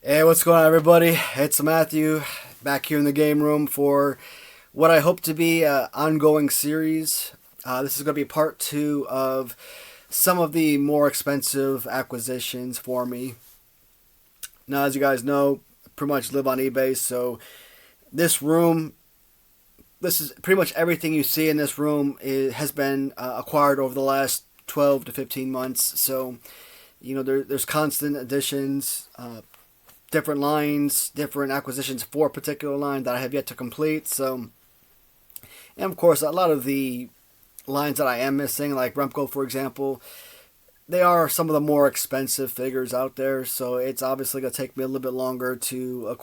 Hey, what's going on, everybody? It's Matthew back here in the game room for what I hope to be an ongoing series. This is going to be part two of some of the more expensive acquisitions for me. Now, as you guys know, I pretty much live on eBay, so this room, this is pretty much everything you see in this room has been acquired over the last 12 to 15 months. So, there's constant additions. Different lines, different acquisitions for a particular line that I have yet to complete. So, and of course, a lot of the lines that I am missing, like Remco, for example, they are some of the more expensive figures out there. So it's obviously going to take me a little bit longer to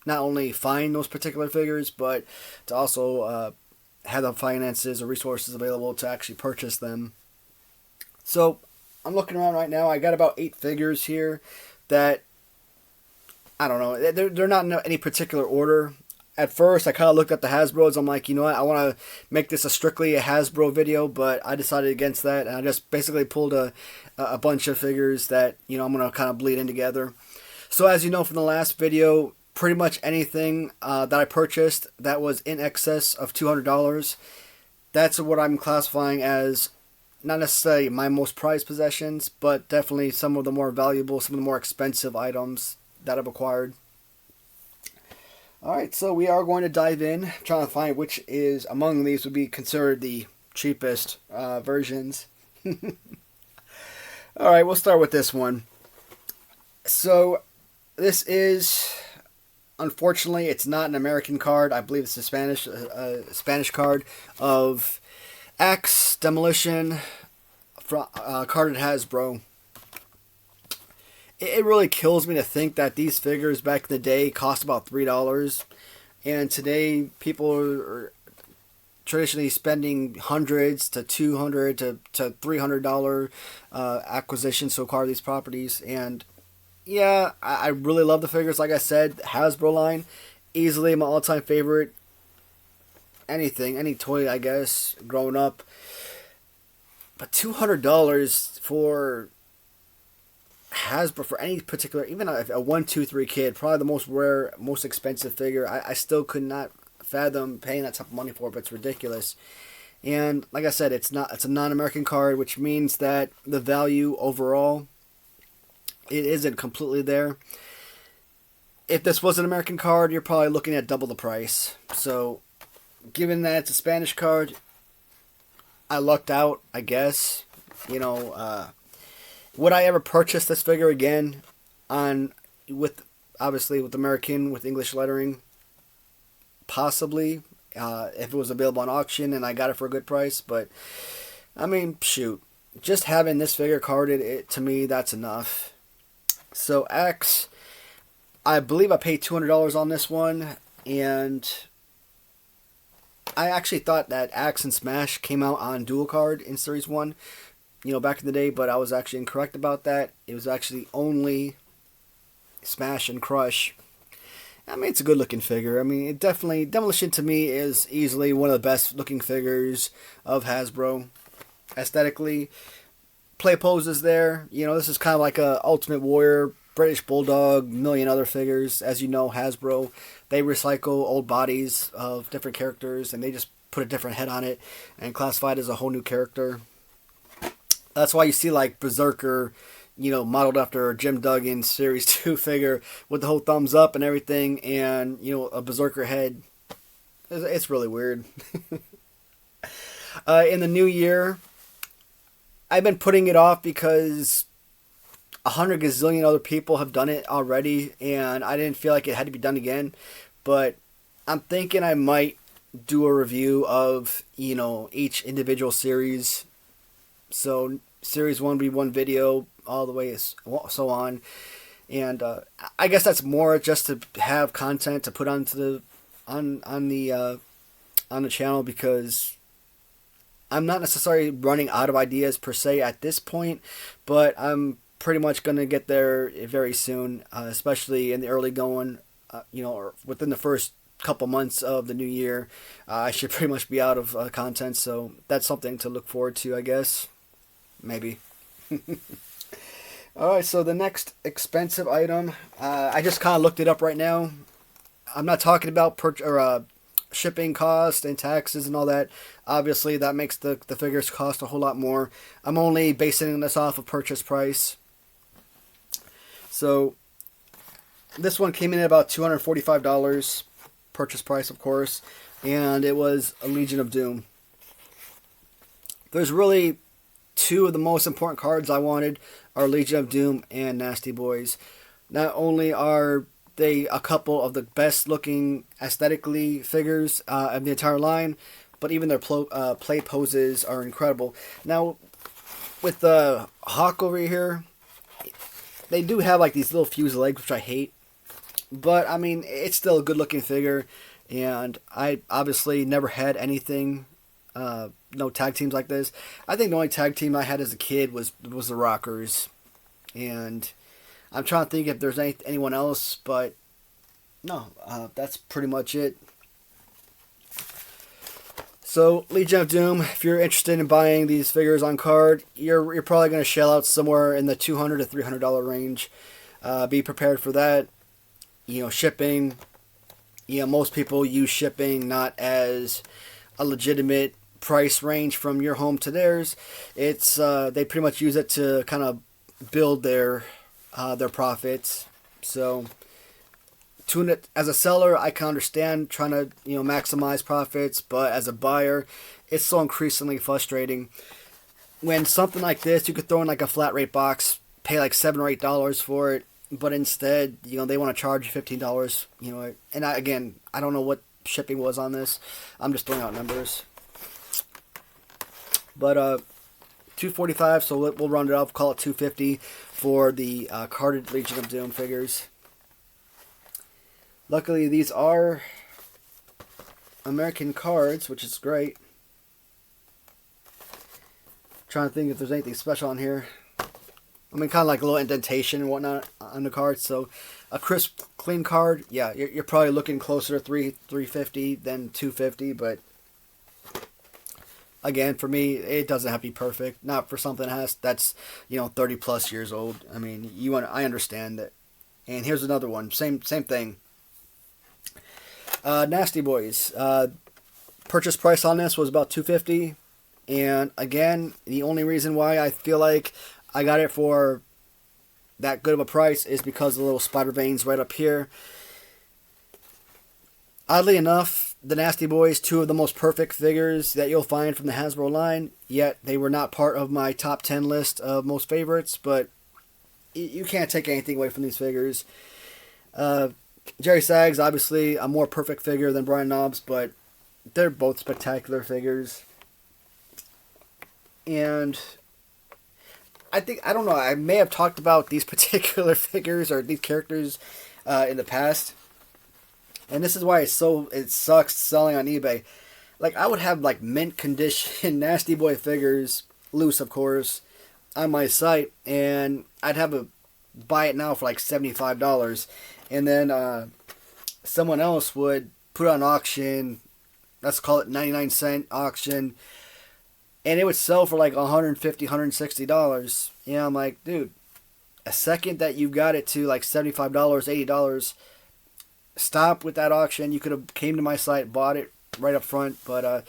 not only find those particular figures, but to also have the finances or resources available to actually purchase them. So I'm looking around right now. I got about 8 figures here that I don't know. They're not in any particular order. At first, I kind of looked at the Hasbro's. I'm like, you know what? I want to make this strictly a Hasbro video, but I decided against that, and I just basically pulled a bunch of figures that I'm gonna kind of bleed in together. So as you know from the last video, pretty much anything that I purchased that was in excess of $200, that's what I'm classifying as not necessarily my most prized possessions, but definitely some of the more valuable, some of the more expensive items that I've acquired. Alright, so we are going to dive in, trying to find which is among these would be considered the cheapest versions. Alright, we'll start with this one. So, this is, unfortunately, it's not an American card. I believe it's a Spanish card of Axe Demolition, carded Hasbro. It really kills me to think that these figures back in the day cost about $3, and today people are traditionally spending hundreds to $200 to $300 acquisitions to acquire these properties. And yeah, I really love the figures. Like I said, Hasbro line, easily my all-time favorite. Any toy, I guess, growing up. But $200 for Hasbro, for any particular, even a 1, 2, 3 kid, probably the most rare, most expensive figure. I still could not fathom paying that type of money for it, but it's ridiculous. And like I said, it's a non-American card, which means that the value overall, it isn't completely there. If this was an American card, you're probably looking at double the price. So, given that it's a Spanish card, I lucked out, I guess. Would I ever purchase this figure again with American, with English lettering? Possibly, if it was available on auction and I got it for a good price. But I mean, shoot, just having this figure carded, to me, that's enough. So X, I believe I paid $200 on this one, and I actually thought that Axe and Smash came out on dual card in Series 1. Back in the day, but I was actually incorrect about that. It was actually only Smash and Crush. I mean, it's a good looking figure. I mean, it definitely, Demolition to me is easily one of the best looking figures of Hasbro. Aesthetically, play poses there. This is kind of like a Ultimate Warrior, British Bulldog, million other figures. As you know, Hasbro, they recycle old bodies of different characters and they just put a different head on it and classify it as a whole new character. That's why you see like Berserker, modeled after Jim Duggan's Series 2 figure with the whole thumbs up and everything, and, a Berserker head. It's really weird. In the new year, I've been putting it off because 100 gazillion other people have done it already, and I didn't feel like it had to be done again. But I'm thinking I might do a review of, each individual series. So Series 1 be one video, all the way so on. And I guess that's more just to have content to put onto on the channel, because I'm not necessarily running out of ideas per se at this point, but I'm pretty much going to get there very soon, especially in the early going, or within the first couple months of the new year. I should pretty much be out of content, so that's something to look forward to, I guess. Maybe. Alright, so the next expensive item, I just kind of looked it up right now. I'm not talking about shipping costs and taxes and all that. Obviously, that makes the figures cost a whole lot more. I'm only basing this off of purchase price. So, this one came in at about $245, purchase price, of course, and it was a Legion of Doom. There's really two of the most important cards I wanted are Legion of Doom and Nasty Boys. Not only are they a couple of the best looking aesthetically figures of the entire line, but even their play poses are incredible. Now, with the Hawk over here, they do have like these little fused legs, which I hate. But, I mean, it's still a good looking figure. And I obviously never had anything, no tag teams like this. I think the only tag team I had as a kid was the Rockers. And I'm trying to think if there's anyone else, but no, that's pretty much it. So, Legion of Doom, if you're interested in buying these figures on card, you're probably going to shell out somewhere in the $200 to $300 range. Be prepared for that. You know, shipping. You know, most people use shipping not as a legitimate price range from your home to theirs. It's they pretty much use it to kind of build their profits. So, as a seller, I can understand trying to maximize profits, but as a buyer, it's so increasingly frustrating. When something like this, you could throw in like a flat rate box, pay like $7 or $8 for it, but instead, they want to charge you $15. And I don't know what shipping was on this. I'm just throwing out numbers. But $245, so we'll round it off. Call it $250 for the carded Legion of Doom figures. Luckily, these are American cards, which is great. Trying to think if there's anything special on here. I mean, kind of like a little indentation and whatnot on the card. So, a crisp, clean card. Yeah, you're probably looking closer to $350 than $250. But again, for me, it doesn't have to be perfect. Not for something that's 30 plus years old. I mean, I understand that. And here's another one. Same thing. Nasty Boys. Purchase price on this was about $250. And again, the only reason why I feel like I got it for that good of a price is because of the little spider veins right up here. Oddly enough, the Nasty Boys, two of the most perfect figures that you'll find from the Hasbro line, yet they were not part of my top 10 list of most favorites, but you can't take anything away from these figures. Jerry Sags, obviously a more perfect figure than Brian Knobbs, but they're both spectacular figures. And I don't know, I may have talked about these particular figures or these characters in the past. And this is why it sucks selling on eBay. Like, I would have like mint condition Nasty Boy figures, loose of course, on my site, and I'd buy it now for like $75. And then someone else would put it on auction, let's call it 99-cent auction, and it would sell for like $150, $160. Yeah, I'm like, dude, a second that you got it to like $75, $80, stop with that auction. You could have came to my site, bought it right up front. But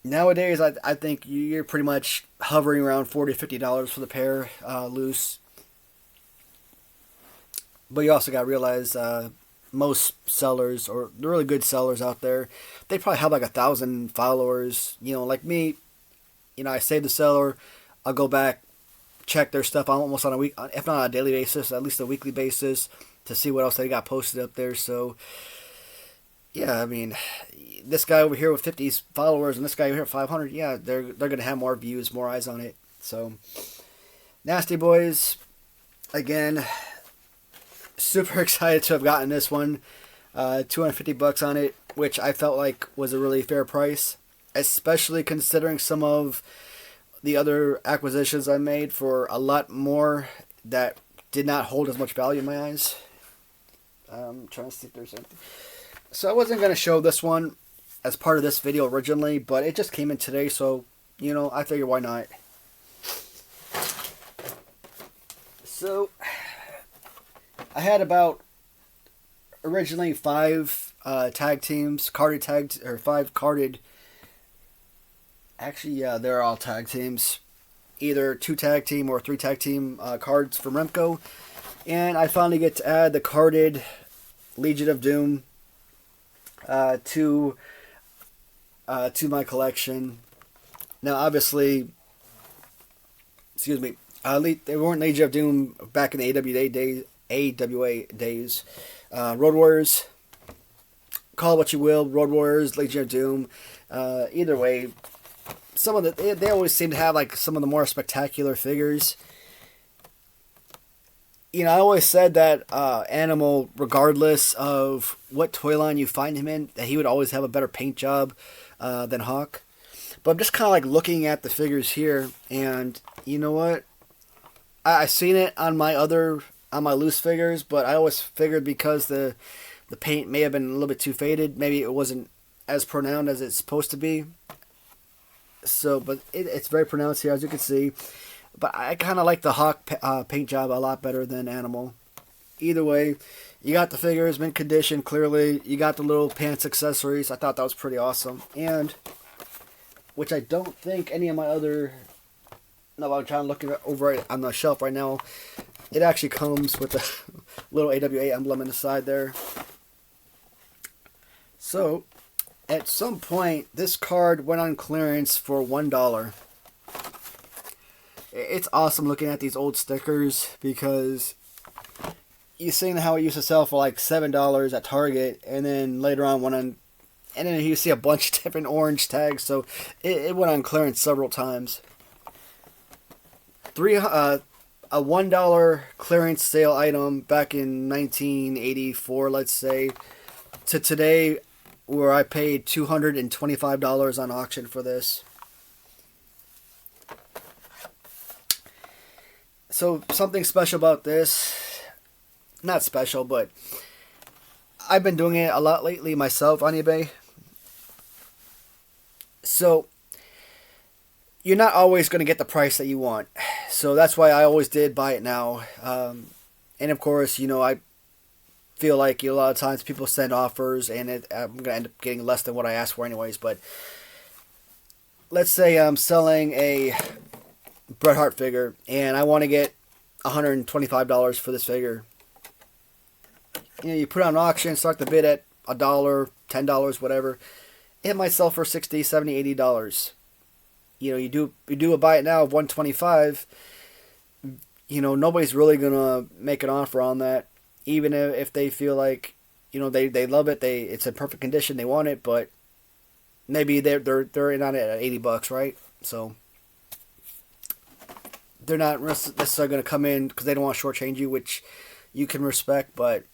nowadays, I think you're pretty much hovering around $40, $50 for the pair loose. But you also got to realize most sellers, or the really good sellers out there, they probably have like 1,000 followers. Like me, I save the seller, I'll go back, check their stuff almost on a week, if not on a daily basis, at least a weekly basis, to see what else they got posted up there. So, yeah, I mean, this guy over here with 50 followers and this guy over here with 500, yeah, they're going to have more views, more eyes on it. So, Nasty Boys, again, super excited to have gotten this one. $250 on it, which I felt like was a really fair price, especially considering some of the other acquisitions I made for a lot more that did not hold as much value in my eyes. I'm trying to see if there's anything. So I wasn't going to show this one as part of this video originally, but it just came in today, so, I figured why not. So I had about originally five tag teams, carded tag or five carded. Actually, yeah, they're all tag teams, either two tag team or three tag team cards from Remco, and I finally get to add the carded Legion of Doom to my collection. Now, obviously, excuse me, they weren't Legion of Doom back in the AWA days. Road Warriors, call it what you will. Road Warriors, Legion of Doom. Either way, some of they always seem to have like some of the more spectacular figures. You know, I always said that Animal, regardless of what toy line you find him in, that he would always have a better paint job than Hawk. But I'm just kind of like looking at the figures here, and you know what? I seen it on my loose figures, but I always figured because the paint may have been a little bit too faded, maybe it wasn't as pronounced as it's supposed to be. So, but it's very pronounced here, as you can see. But I kind of like the Hawk paint job a lot better than Animal. Either way, you got the figures, mint condition, clearly. You got the little pants accessories. I thought that was pretty awesome. And, which I don't think any of my other... No, I'm trying to look over it on the shelf right now. It actually comes with a little AWA emblem in the side there. So, at some point, this card went on clearance for $1. It's awesome looking at these old stickers because you've seen how it used to sell for like $7 at Target, and then later on went on, and then you see a bunch of different orange tags. So it went on clearance several times. A $1 clearance sale item back in 1984, let's say, to today, where I paid $225 on auction for this. So something special about this, not special, but I've been doing it a lot lately myself on eBay. So you're not always going to get the price that you want. So that's why I always did buy it now. And of course, you know, I feel like a lot of times people send offers and I'm going to end up getting less than what I asked for anyways. But let's say I'm selling a Bret Hart figure and I want to get $125 for this figure. You know, you put it on auction, start the bid at $1, $10, whatever. It might sell for $60, $70, $80. You know, you do a buy it now of $125. You know, nobody's really gonna make an offer on that, even if they feel like, you know, they love it, it's in perfect condition, they want it, but maybe they're in on it at $80, right? So they're not necessarily going to come in because they don't want to shortchange you, which you can respect. But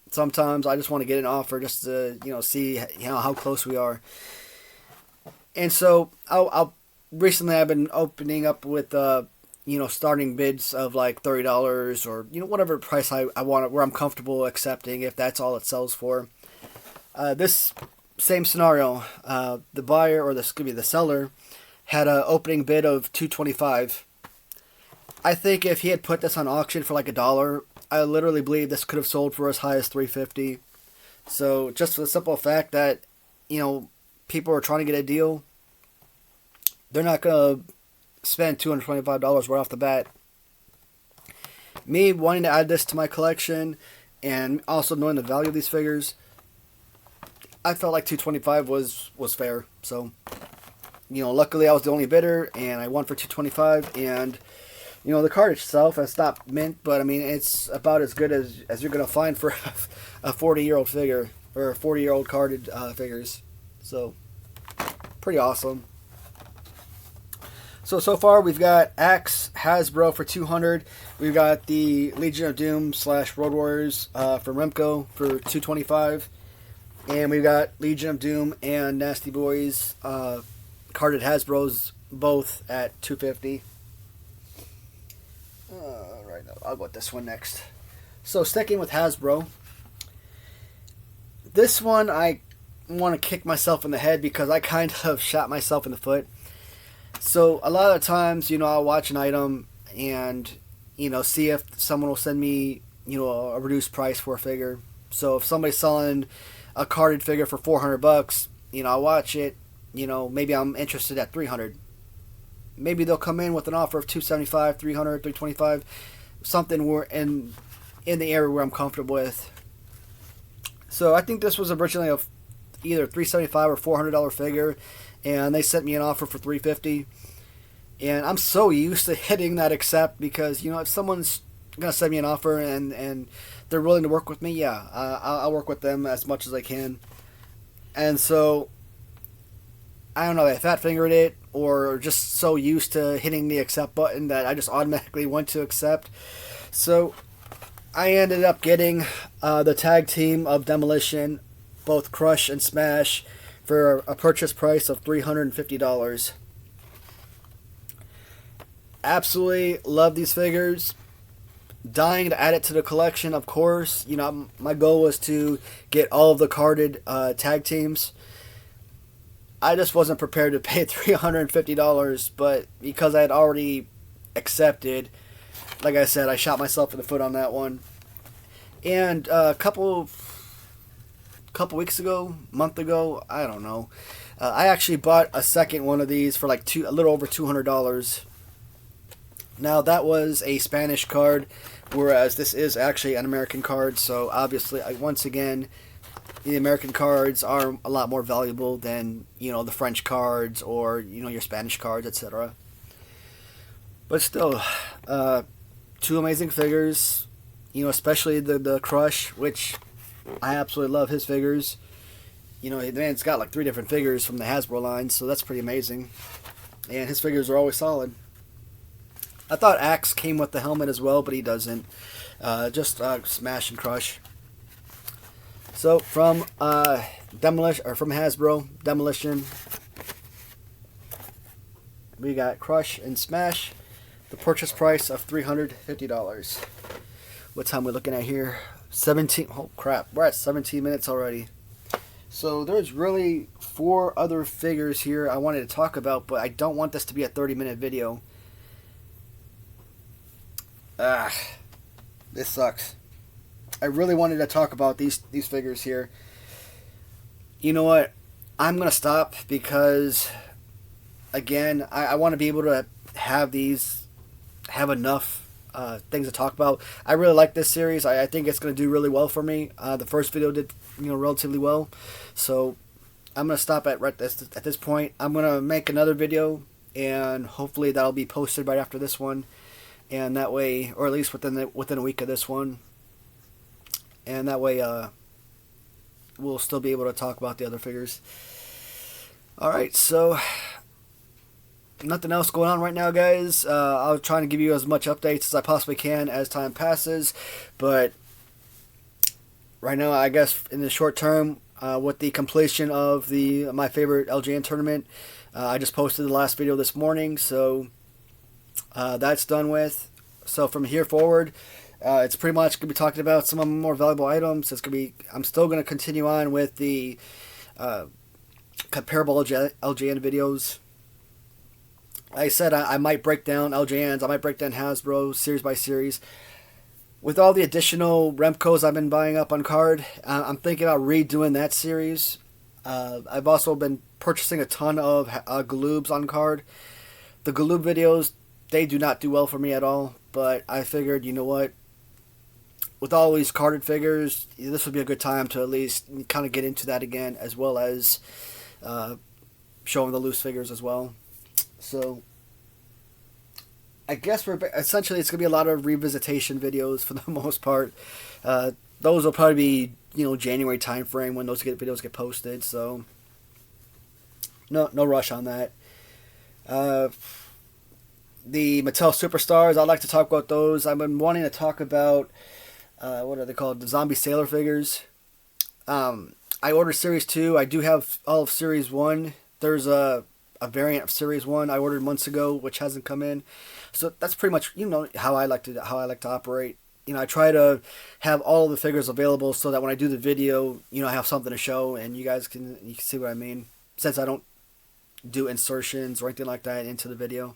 sometimes I just want to get an offer just to, you know, see, you know, how close we are. And so I'll recently I've been opening up with you know, starting bids of like $30 or, you know, whatever price I want, where I'm comfortable accepting if that's all it sells for. This same scenario, the buyer or the seller had an opening bid of $225. I think if he had put this on auction for like $1, I literally believe this could have sold for as high as $350. So just for the simple fact that, you know, people are trying to get a deal, they're not going to spend $225 right off the bat. Me wanting to add this to my collection and also knowing the value of these figures, I felt like $225 was fair. So, you know, luckily I was the only bidder and I won for $225. And, you know, the card itself, it's not mint, but I mean, it's about as good as you're going to find for a 40-year-old figure or 40-year-old carded figures. So, pretty awesome. So far we've got Axe, Hasbro for $200. We've got the Legion of Doom / Road Warriors from Remco for $225. And we've got Legion of Doom and Nasty Boys carded Hasbros both at $250. Right, I'll go with this one next. So sticking with Hasbro, this one I want to kick myself in the head because I kind of shot myself in the foot. So a lot of times, you know, I'll watch an item and, see if someone will send me, a reduced price for a figure. So if somebody's selling a carded figure for $400, I'll watch it. Maybe I'm interested at 300. Maybe they'll come in with an offer of 275, 300, 325, something where in the area where I'm comfortable with. So I think this was originally either $375 or $400 figure, and they sent me an offer for $350. And I'm so used to hitting that accept because if someone's gonna send me an offer and they're willing to work with me, yeah, I'll work with them as much as I can. And so I don't know if fat fingered it or just so used to hitting the accept button that I just automatically went to accept. So I ended up getting the tag team of Demolition, both Crush and Smash, for a purchase price of $350. Absolutely love these figures. Dying to add it to the collection, of course. My goal was to get all of the carded tag teams. I just wasn't prepared to pay $350, but because I had already accepted, like I said, I shot myself in the foot on that one. And a couple weeks ago, month ago, I don't know, I actually bought a second one of these for like a little over $200. Now that was a Spanish card, whereas this is actually an American card. So obviously, once again, the American cards are a lot more valuable than the French cards or your Spanish cards, etc. But still, two amazing figures. Especially the Crush, which I absolutely love his figures. The man's got like 3 different figures from the Hasbro line, so that's pretty amazing. And his figures are always solid. I thought Axe came with the helmet as well, but he doesn't. Just Smash and Crush. So from Demolition, or from Hasbro, Demolition, we got Crush and Smash. The purchase price of $350. What time are we looking at here? 17. Oh crap! We're at 17 minutes already. So there's really 4 other figures here I wanted to talk about, but I don't want this to be a 30-minute video. This sucks. I really wanted to talk about these figures here. You know what? I'm going to stop because, again, I want to be able to have enough things to talk about. I really like this series. I think it's going to do really well for me. The first video did relatively well. So I'm going to stop at this point. I'm going to make another video, and hopefully that'll be posted right after this one. And that way, or at least within a week of this one, and that way we'll still be able to talk about the other figures. Alright, so nothing else going on right now, guys. I'll try to give you as much updates as I possibly can as time passes, but right now, I guess in the short term, with the completion of my favorite LJN tournament, I just posted the last video this morning, so that's done with. So from here forward, it's pretty much going to be talking about some of the more valuable items. I'm still going to continue on with the comparable LJN videos. Like I said, I might break down LJNs. I might break down Hasbro series by series. With all the additional Remcos I've been buying up on card, I'm thinking about redoing that series. I've also been purchasing a ton of Galoobs on card. The Galoob videos, they do not do well for me at all, but I figured, you know what, with all these carded figures, this would be a good time to at least kind of get into that again, as well as showing the loose figures as well. So I guess essentially it's going to be a lot of revisitation videos for the most part. Those will probably be, January time frame when those videos get posted, so no rush on that. The Mattel Superstars, I'd like to talk about those. I've been wanting to talk about, what are they called? The Zombie Sailor figures. I ordered Series 2. I do have all of Series 1. There's a variant of Series 1 I ordered months ago, which hasn't come in. So that's pretty much, how I like to operate. I try to have all of the figures available so that when I do the video, I have something to show and you can see what I mean. Since I don't do insertions or anything like that into the video.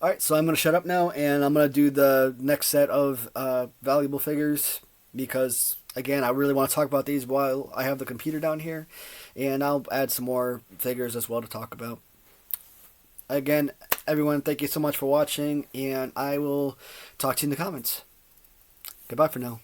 Alright, so I'm going to shut up now, and I'm going to do the next set of valuable figures, because, again, I really want to talk about these while I have the computer down here, and I'll add some more figures as well to talk about. Again, everyone, thank you so much for watching, and I will talk to you in the comments. Goodbye for now.